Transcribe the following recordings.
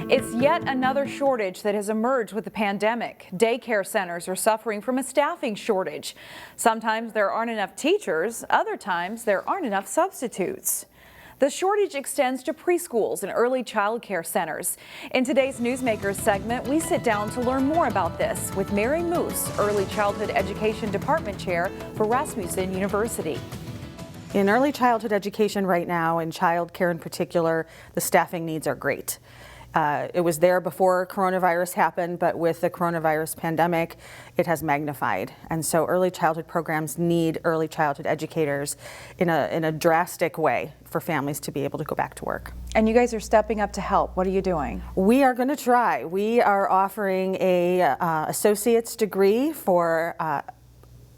It's yet another shortage that has emerged with the pandemic. Daycare centers are suffering from a staffing shortage. Sometimes there aren't enough teachers, other times there aren't enough substitutes. The shortage extends to preschools and early child care centers. In today's Newsmakers segment, we sit down to learn more about this with Mary Moose, Early Childhood Education Department Chair for Rasmussen University. In early childhood education right now, in child care in particular, the staffing needs are great. It was there before coronavirus happened, but with the coronavirus pandemic, it has magnified. And so early childhood programs need early childhood educators in a drastic way for families to be able to go back to work. And you guys are stepping up to help. What are you doing? We are going to try. We are offering a associate's degree for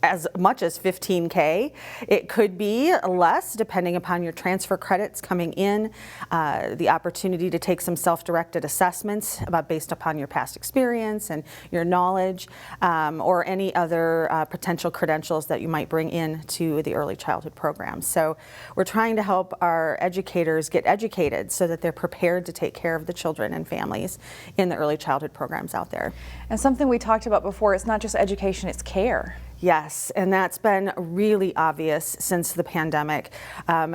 as much as $15K. It could be less depending upon your transfer credits coming in, the opportunity to take some self-directed assessments based upon your past experience and your knowledge, or any other potential credentials that you might bring in to the early childhood program. So we're trying to help our educators get educated so that they're prepared to take care of the children and families in the early childhood programs out there. And something we talked about before, it's not just education, it's care. Yes, and that's been really obvious since the pandemic.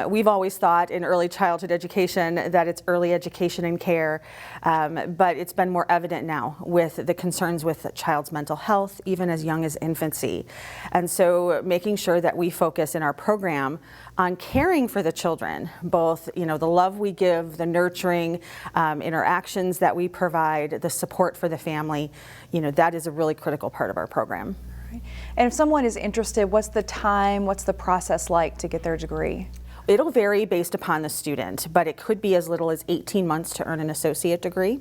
We've always thought in early childhood education that it's early education and care, but it's been more evident now with the concerns with the child's mental health, even as young as infancy. And so making sure that we focus in our program on caring for the children, both the love we give, the nurturing interactions that we provide, the support for the family, that is a really critical part of our program. And if someone is interested, what's the time, what's the process like to get their degree? It'll vary based upon the student, but it could be as little as 18 months to earn an associate degree.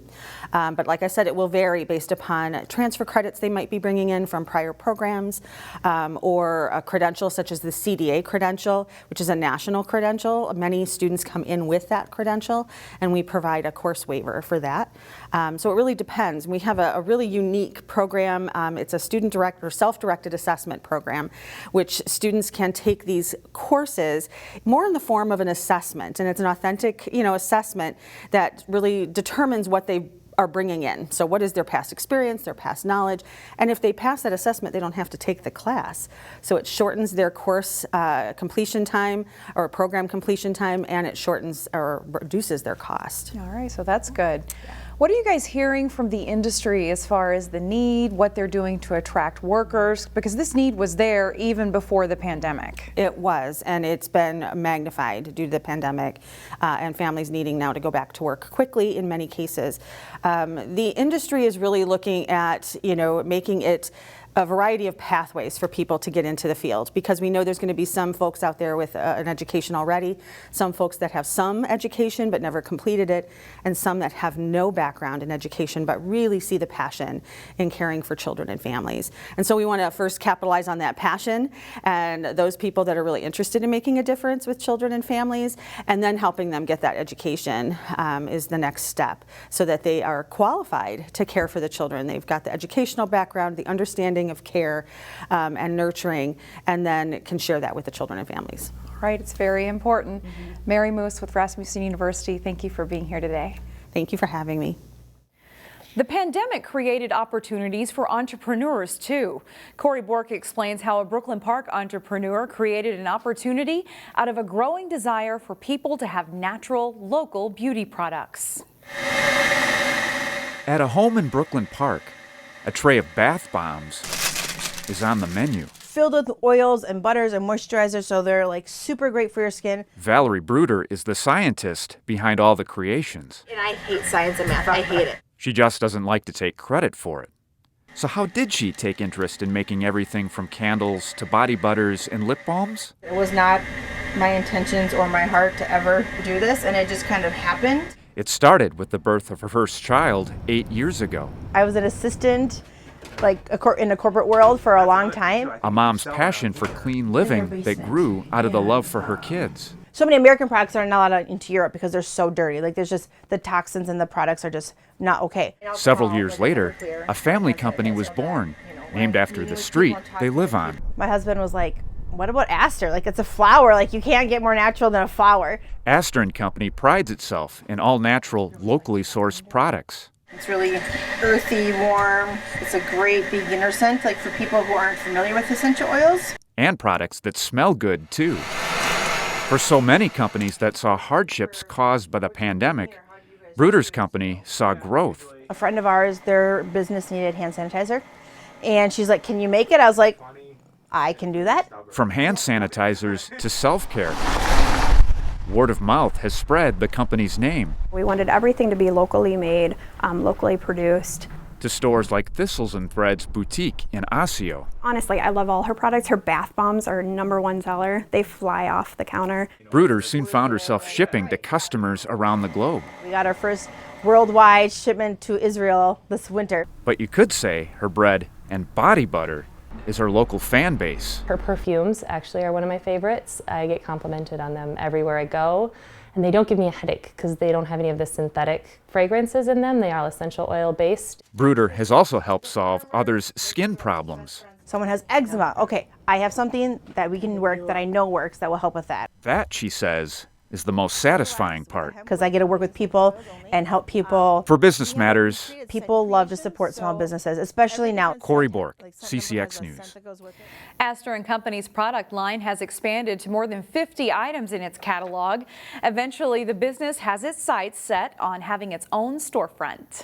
But like I said, it will vary based upon transfer credits they might be bringing in from prior programs, or a credential such as the CDA credential, which is a national credential. Many students come in with that credential, and we provide a course waiver for that. So it really depends. We have a really unique program. It's a student-directed or self-directed assessment program, which students can take these courses more in the form of an assessment, and it's an authentic, assessment that really determines what they are bringing in. So what is their past experience, their past knowledge, and if they pass that assessment, they don't have to take the class. So it shortens their course completion time or program completion time, and it shortens or reduces their cost. All right, so that's good. Yeah. What are you guys hearing from the industry as far as the need, what they're doing to attract workers? Because this need was there even before the pandemic. It was, and it's been magnified due to the pandemic and families needing now to go back to work quickly in many cases. The industry is really looking at, making it a variety of pathways for people to get into the field, because we know there's going to be some folks out there with an education already, some folks that have some education but never completed it, and some that have no background in education but really see the passion in caring for children and families. And so we want to first capitalize on that passion and those people that are really interested in making a difference with children and families, and then helping them get that education is the next step, so that they are qualified to care for the children. They've got the educational background, the understanding of care and nurturing, and then can share that with the children and families. Right, it's very important. Mary Moose with Rasmussen University, thank you for being here today. Thank you for having me. The pandemic created opportunities for entrepreneurs too. Corey Bork explains how a Brooklyn Park entrepreneur created an opportunity out of a growing desire for people to have natural, local beauty products. At a home in Brooklyn Park, a tray of bath bombs is on the menu. Filled with oils and butters and moisturizers, so they're super great for your skin. Valerie Bruder is the scientist behind all the creations. And I hate science and math. I hate it. She just doesn't like to take credit for it. So how did she take interest in making everything from candles to body butters and lip balms? It was not my intentions or my heart to ever do this, and it just kind of happened. It started with the birth of her first child 8 years ago. I was an assistant in the corporate world for a long time. A mom's passion for clean living that grew out of the love for her kids. So many American products are not allowed into Europe because they're so dirty. There's just the toxins in the products are just not okay. Several years later, a family company was born, named after the street they live on. My husband was like, What about Aster? Like, it's a flower. Like, you can't get more natural than a flower. Aster & Company prides itself in all-natural, locally sourced products. It's really earthy, warm. It's a great beginner scent, like for people who aren't familiar with essential oils. And products that smell good, too. For so many companies that saw hardships caused by the pandemic, Bruder's company saw growth. A friend of ours, their business needed hand sanitizer. And she's like, can you make it? I was like, I can do that. From hand sanitizers to self-care, word of mouth has spread the company's name. We wanted everything to be locally made, locally produced. To stores like Thistles and Threads Boutique in Osseo. Honestly, I love all her products. Her bath bombs are #1 seller. They fly off the counter. Bruder soon found herself shipping to customers around the globe. We got our first worldwide shipment to Israel this winter. But you could say her bread and body butter is her local fan base. Her perfumes actually are one of my favorites. I get complimented on them everywhere I go. And they don't give me a headache because they don't have any of the synthetic fragrances in them. They are essential oil based. Bruder has also helped solve others' skin problems. Someone has eczema. Okay, I have something that we can work that I know works that will help with that. That, she says, is the most satisfying part. Because I get to work with people and help people. For Business Matters, People love to support small businesses, especially now. Corey Bork, CCX News. Aster & Company's product line has expanded to more than 50 items in its catalog. Eventually, the business has its sights set on having its own storefront.